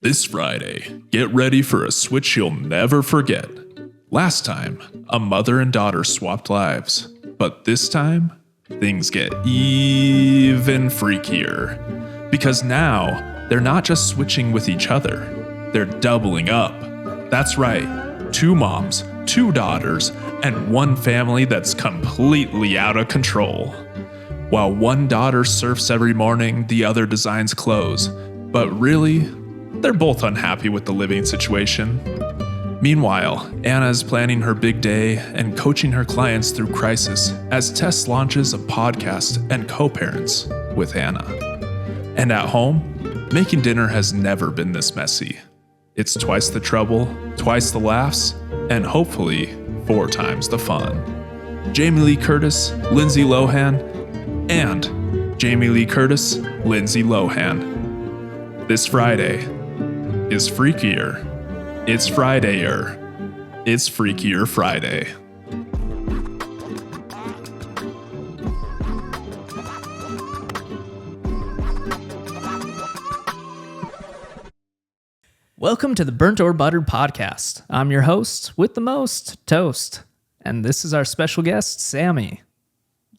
This Friday, get ready for a switch you'll never forget. Last time, a mother and daughter swapped lives, but this time, things get even freakier. Because now, they're not just switching with each other, they're doubling up. That's right, 2 moms, 2 daughters, and 1 family that's completely out of control. While one daughter surfs every morning, the other designs clothes. But really, they're both unhappy with the living situation. Meanwhile, Anna is planning her big day and coaching her clients through crisis as Tess launches a podcast and co-parents with Anna. And at home, making dinner has never been this messy. It's twice the trouble, twice the laughs, and hopefully 4 times the fun. Jamie Lee Curtis, Lindsay Lohan, and Jamie Lee Curtis, Lindsay Lohan. This Friday is freakier. It's Fridayer. It's Freakier Friday. Welcome to the Burnt or Buttered podcast. I'm your host with the most, Toast. And this is our special guest, Sami.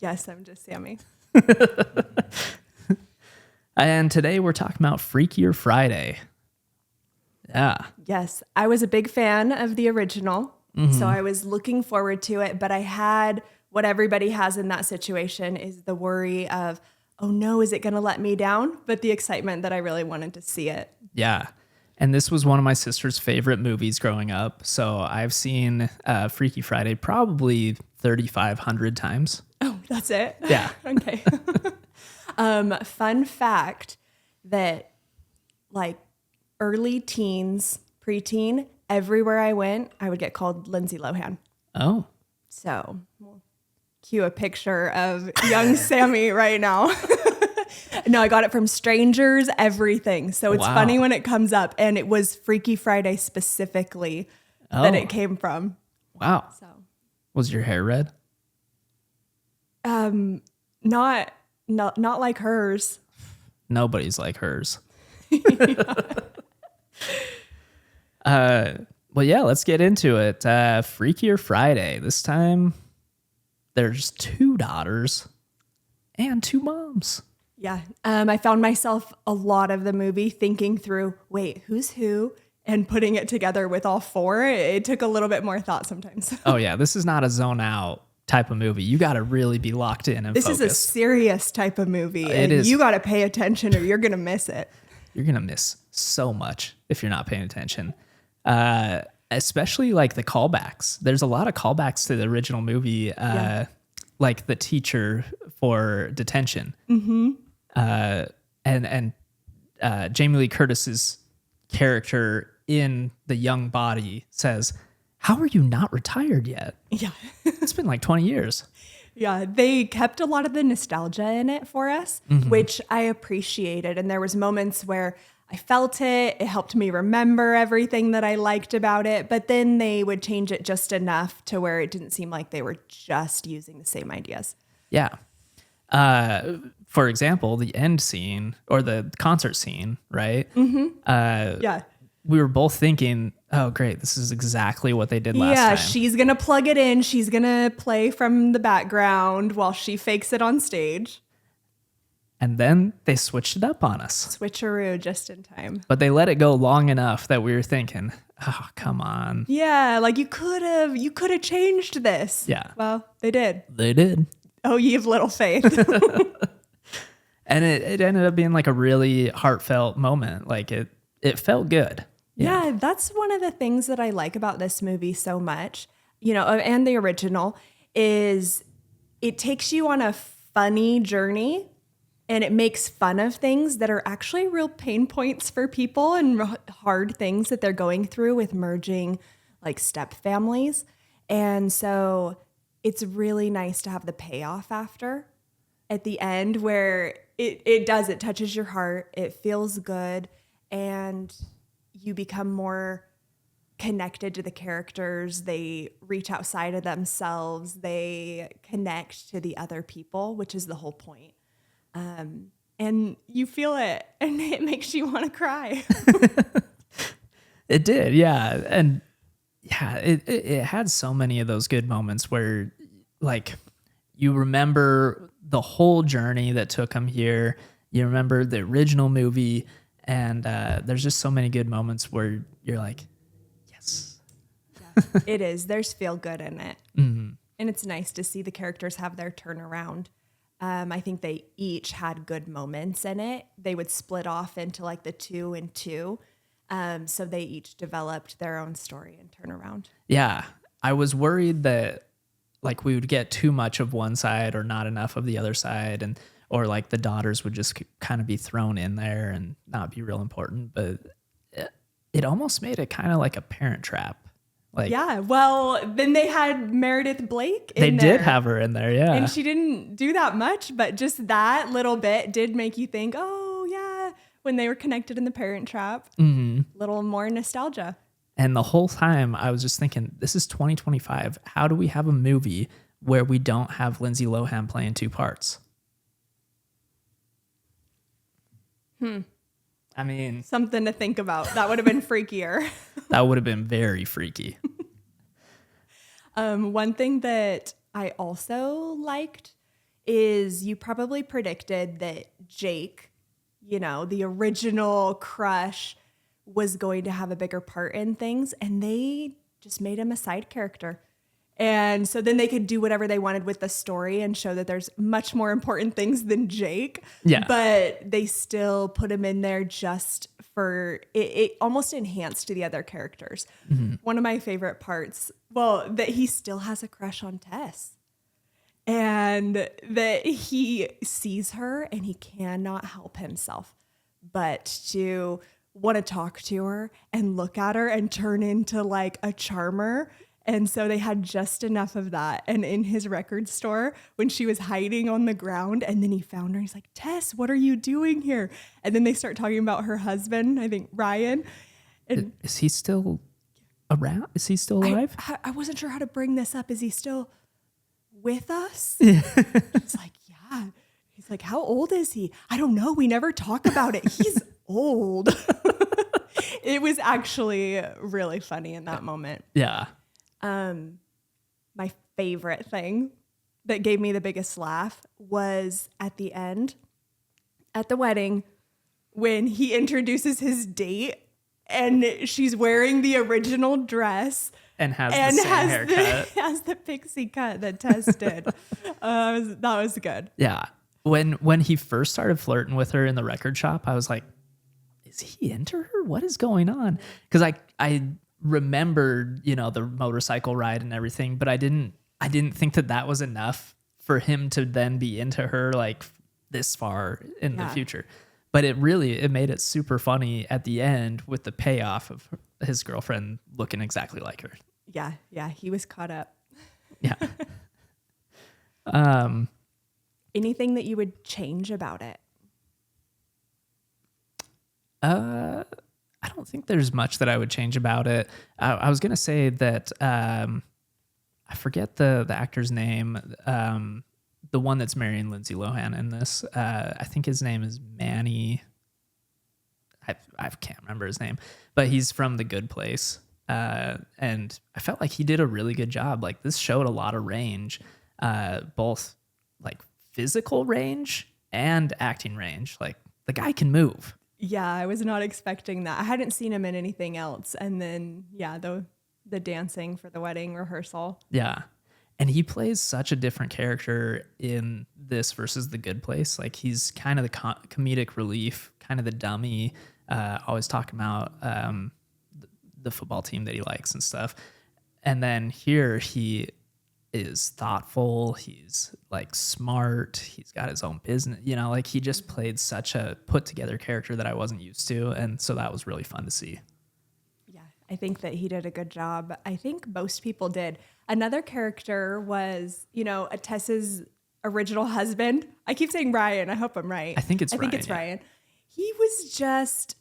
Yes, I'm just Sami. And today we're talking about Freakier Friday. Yeah. Yes, I was a big fan of the original, so I was looking forward to it, but I had what everybody has in that situation is the worry of, oh no, is it going to let me down? But the excitement that I really wanted to see it. Yeah. And this was one of my sister's favorite movies growing up. So I've seen Freaky Friday probably 3,500 times. Oh, that's it? Yeah. Okay. Fun fact that like early teens, preteen, everywhere I went, I would get called Lindsay Lohan. Oh. So we'll cue a picture of young Sami right now. No, I got it from strangers, everything. So it's funny when it comes up. And it was Freaky Friday specifically that it came from. Wow. So Was your hair red? not like hers. Nobody's like hers. Well, yeah, let's get into it. Freakier Friday. This time, there's 2 daughters and 2 moms. Yeah. I found myself a lot of the movie thinking through, wait, who's who? And putting it together with all 4. It took a little bit more thought sometimes. Oh, yeah. This is not a zone out type of movie. You got to really be locked in and This focused. is a serious type of movie. It is. You got to pay attention or you're going to miss it. You're going to miss so much if you're not paying attention. Especially like the callbacks. There's a lot of callbacks to the original movie, like the teacher for detention. Mm-hmm. And Jamie Lee Curtis's character in The Young Body says, "How are you not retired yet?" Yeah. It's been like 20 years. Yeah, they kept a lot of the nostalgia in it for us, which I appreciated. And there was moments where I felt it. It helped me remember everything that I liked about it. But then they would change it just enough to where it didn't seem like they were just using the same ideas. Yeah. For example, the end scene or the concert scene, right? Yeah. We were both thinking, oh, great, this is exactly what they did last time. Yeah, she's going to plug it in. She's going to play from the background while she fakes it on stage. And then they switched it up on us. Switcheroo just in time. But they let it go long enough that we were thinking, oh, come on. Yeah, like you could have changed this. Yeah. Well, they did. They did. Oh, ye of little faith. And it ended up being like a really heartfelt moment. Like it felt good. Yeah, that's one of the things that I like about this movie so much, and the original, is it takes you on a funny journey and it makes fun of things that are actually real pain points for people and hard things that they're going through with merging like step families. And so it's really nice to have the payoff at the end where it touches your heart, it feels good, and you become more connected to the characters. They reach outside of themselves. They connect to the other people, which is the whole point. And you feel it, and it makes you want to cry. It did, yeah. And yeah, it had so many of those good moments where like you remember the whole journey that took him here. You remember the original movie, and there's just so many good moments where you're like, yes. Yeah, it is. There's feel good in it. Mm-hmm. And it's nice to see the characters have their turnaround. I think they each had good moments in it. They would split off into like the 2 and 2. So they each developed their own story and turnaround. Yeah. I was worried that like we would get too much of one side or not enough of the other side, and or like the daughters would just kind of be thrown in there and not be real important. But it almost made it kind of like a Parent Trap. Like, yeah, well, then they had Meredith Blake in they there. did have her in there, yeah. And she didn't do that much, but just that little bit did make you think, oh, yeah, when they were connected in the Parent Trap, little more nostalgia. And the whole time I was just thinking, this is 2025. How do we have a movie where we don't have Lindsay Lohan playing 2 parts? I mean, something to think about. That would have been freakier. That would have been very freaky. One thing that I also liked is you probably predicted that Jake, you know, the original crush, was going to have a bigger part in things, and they just made him a side character. And so then they could do whatever they wanted with the story and show that there's much more important things than Jake. Yeah. But they still put him in there just for it almost enhanced the other characters. Mm-hmm. One of my favorite parts, well, that he still has a crush on Tess. And that he sees her and he cannot help himself but to want to talk to her and look at her and turn into like a charmer. And so they had just enough of that. And in his record store, when she was hiding on the ground and then he found her, he's like, Tess, what are you doing here? And then they start talking about her husband, I think Ryan. And is he still around? Is he still alive? I wasn't sure how to bring this up. Is he still with us? He's like, yeah. He's like, how old is he? I don't know. We never talk about it. He's old. It was actually really funny in that moment. Yeah. My favorite thing that gave me the biggest laugh was at the end, at the wedding, when he introduces his date and she's wearing the original dress and has the same haircut. Has the pixie cut that Tess did. That was good. Yeah. When he first started flirting with her in the record shop, I was like, is he into her? What is going on? Because I remembered, you know, the motorcycle ride and everything, but I didn't think that was enough for him to then be into her like this far in the future. But it made it super funny at the end with the payoff of his girlfriend looking exactly like her. Yeah, he was caught up. Yeah. Anything that you would change about it? I don't think there's much that I would change about it. I was gonna say that I forget the actor's name. The one that's marrying Lindsay Lohan in this. I think his name is Manny. I can't remember his name, but he's from The Good Place. And I felt like he did a really good job. Like this showed a lot of range, both like physical range and acting range. Like the guy can move. Yeah, I was not expecting that. I hadn't seen him in anything else. And then, yeah, the dancing for the wedding rehearsal. Yeah. And he plays such a different character in this versus The Good Place. Like he's kind of the comedic relief, kind of the dummy, always talking about the football team that he likes and stuff. And then here he is thoughtful. He's like smart. He's got his own business. You know, like he just played such a put together character that I wasn't used to. And so that was really fun to see. Yeah, I think that he did a good job. I think most people did. Another character was, you know, Tess's original husband. I keep saying Ryan. I hope I'm right. I think it's Ryan. He was just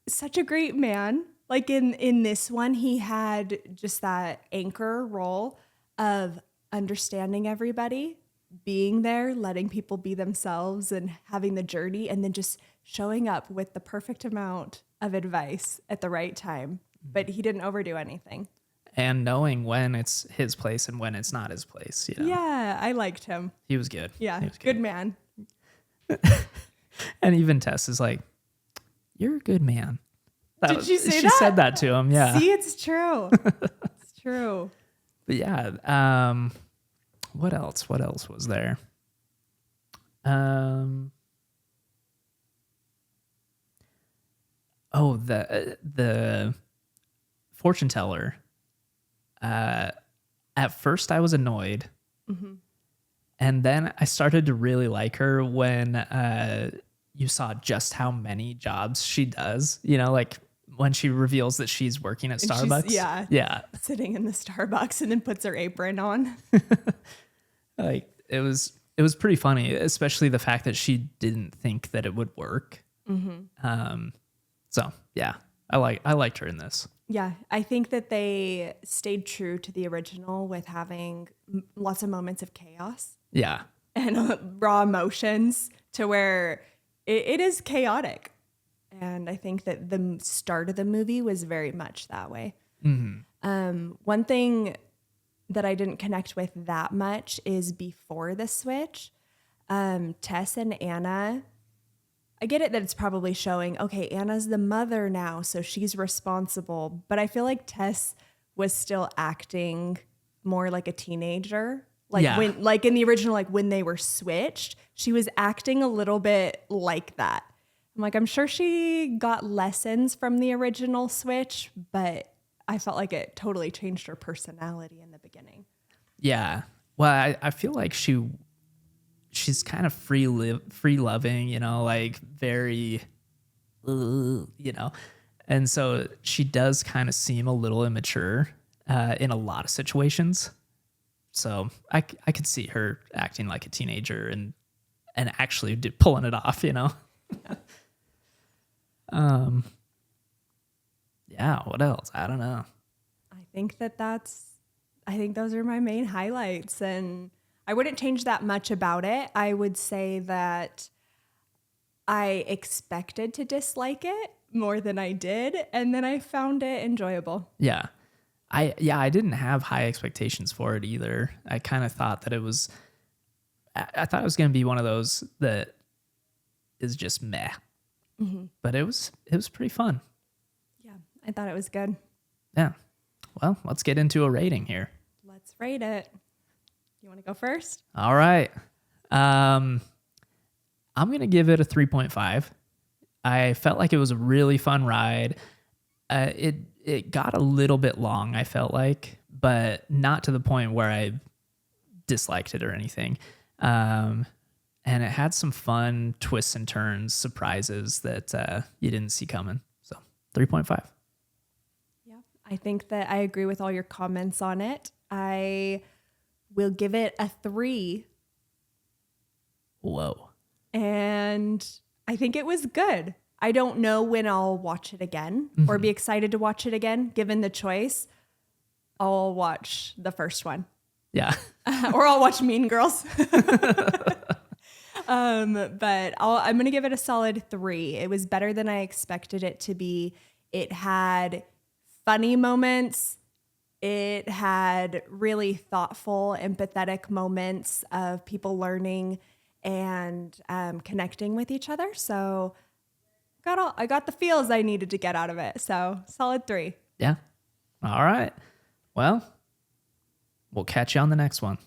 such a great man. Like in this one, he had just that anchor role of understanding everybody, being there, letting people be themselves and having the journey, and then just showing up with the perfect amount of advice at the right time, but he didn't overdo anything. And knowing when it's his place and when it's not his place. You know? Yeah, I liked him. He was good. Yeah, He was good man. And even Tess is like, "You're a good man." Did she say she that? She said that to him. Yeah. See, it's true. It's true. But yeah. What else? What else was there? Oh, the fortune teller. At first I was annoyed. Mm-hmm. And then I started to really like her when you saw just how many jobs she does. You know, like when she reveals that she's working at Starbucks. Yeah. Sitting in the Starbucks and then puts her apron on. Like it was pretty funny, especially the fact that she didn't think that it would work. Mm-hmm. So yeah, I liked her in this. Yeah, I think that they stayed true to the original with having lots of moments of chaos. Yeah. And raw emotions to where it is chaotic. And I think that the start of the movie was very much that way. Mm-hmm. One thing that I didn't connect with that much is before the switch, Tess and Anna, I get it that it's probably showing, okay, Anna's the mother now, so she's responsible. But I feel like Tess was still acting more like a teenager. Like in the original, like when they were switched, she was acting a little bit like that. I'm like, I'm sure she got lessons from the original switch, but I felt like it totally changed her personality in the beginning. Yeah. Well, I feel like she's kind of free loving, you know, like very, you know, and so she does kind of seem a little immature in a lot of situations. So I could see her acting like a teenager and actually pulling it off, you know. Yeah. What else? I don't know. I think those are my main highlights, and I wouldn't change that much about it. I would say that I expected to dislike it more than I did, and then I found it enjoyable. Yeah. I didn't have high expectations for it either. I kind of thought that I thought it was going to be one of those that is just meh. Mm-hmm. But it was pretty fun. Yeah, I thought it was good. Yeah. Well, let's get into a rating here. Let's rate it. You want to go first? All right. I'm going to give it a 3.5. I felt like it was a really fun ride. It got a little bit long, I felt like, but not to the point where I disliked it or anything. And it had some fun twists and turns, surprises that you didn't see coming. So 3.5. Yeah, I think that I agree with all your comments on it. I will give it a 3. Whoa. And I think it was good. I don't know when I'll watch it again or be excited to watch it again. Given the choice, I'll watch the first one. Yeah. Or I'll watch Mean Girls. But I'm going to give it a solid 3. It was better than I expected it to be. It had funny moments. It had really thoughtful, empathetic moments of people learning and connecting with each other. So I got the feels I needed to get out of it. So solid 3. Yeah. All right. Well, we'll catch you on the next one.